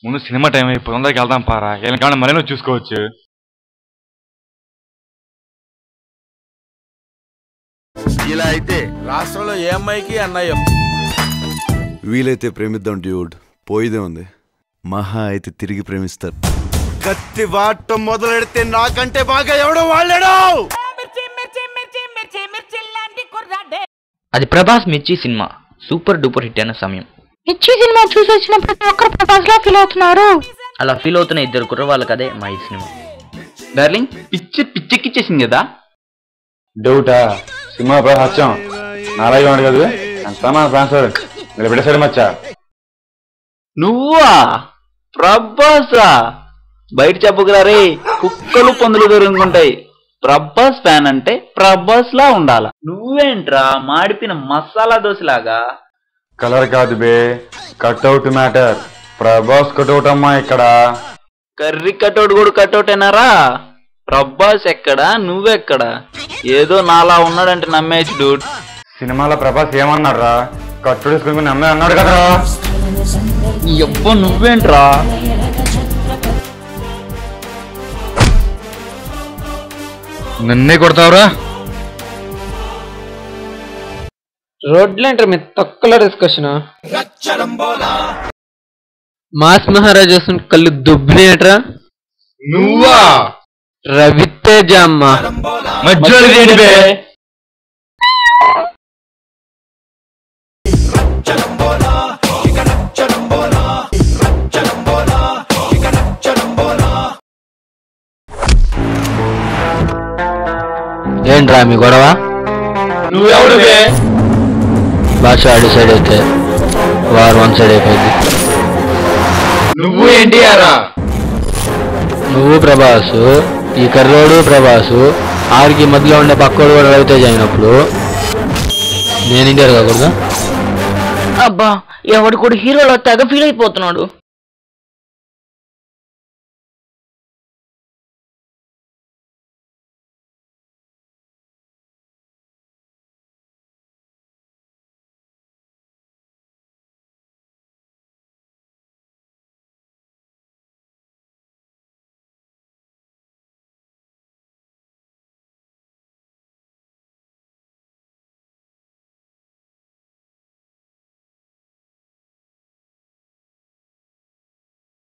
ముందు cinema time అయిపోయి తొందరకి వెళ్దాం పారా. ఏమైనా మళ్ళీ నువ్వు చూసుకోవచ్చు. ఇలా అయితే రాష్ట్రంలో ఏ అమ్మాయికి అన్నయ్య. వీలైతే ప్రేమిద్దాం డ్యూడ్, పోయిదే ఉంది. మహా అయితే తిరిగి ప్రేమిస్తారు. కత్తి వాడటం మొదలెడితే నాకంటే బాగా ఎవడో వాళ్ళాడు. అది ప్రభాస్ మిర్చి సినిమా సూపర్ డూపర్ హిట్ అయిన సమయం. మిర్చి సినిమా చూసి వచ్చిన ప్రతి ఒక్కరు ప్రభాస్ లా ఫీల్ అవుతున్నారు. అలా ఫీల్ అవుతున్న ఇద్దరు కుర్రవాళ్ళ కదే మా ఈ సినిమా. డార్లింగ్ పిచ్చెక్కిచ్చేసింది కదా. డౌటా? సినిమా హత్యం నాలాగే వాడు కదా. ఎంత ట్రాన్స్ఫర్ మీరు పెట్టేసాడు మచ్చా. నువ్వా ప్రభాసా? బయట చెప్పుకురా రే, కుక్కలు పందులు దొరుకుంటాయి. ప్రభాస్ ఫ్యాన్ అంటే ప్రభాస్ లా ఉండాల. నువ్వేంట్రా మాడిపిన మసాలా దోశలాగా? కలర్ కాదు బే, కట్అవుట్ మ్యాటర్. ప్రభాస్ కట్అవుట్ అమ్మా ఇక్కడ. కర్రీ కట్అవుట్ కూడా కట్అవుట్ అయినారా? ప్రభాస్ ఎక్కడా, నువ్వెక్కడా? ఏదో నాలా ఉన్నాడంటే నమ్మేచ్చు డూడ్. సినిమాలో ప్రభాస్ ఏమన్నాడు రా? కట్టుడు వేసుకుని నమ్మే అన్నాడు కదరా. ఎవ్వ నువ్వేంట్రా? నన్నే కొడతావురా? రోడ్లేంటారు మీ తక్కువ డిస్కషన్. మాస్ మహారాజ్ వస్తున్న కళ్ళు దుబ్బినేట్రా. నువ్వా? రవితేజ అమ్మ మధ్యలో ఏంట్రా మీ గొడవ? నువ్వెవడు బే? భాష డిసైడ్ అయితే వారు వన్ సైడ్ అయిపోయింది. నువ్వు ఎన్టీఆరా? నువ్వు ప్రభాసు, ఈ కర్రోడు ప్రభాసు, ఆడికి మధ్యలో ఉండే పక్కోడు కూడా రవితేజ అయినప్పుడు నేను ఇండియర్ కాకూడదా? అబ్బా ఎవడు కూడా హీరోలో తెగ ఫీల్ అయిపోతున్నాడు.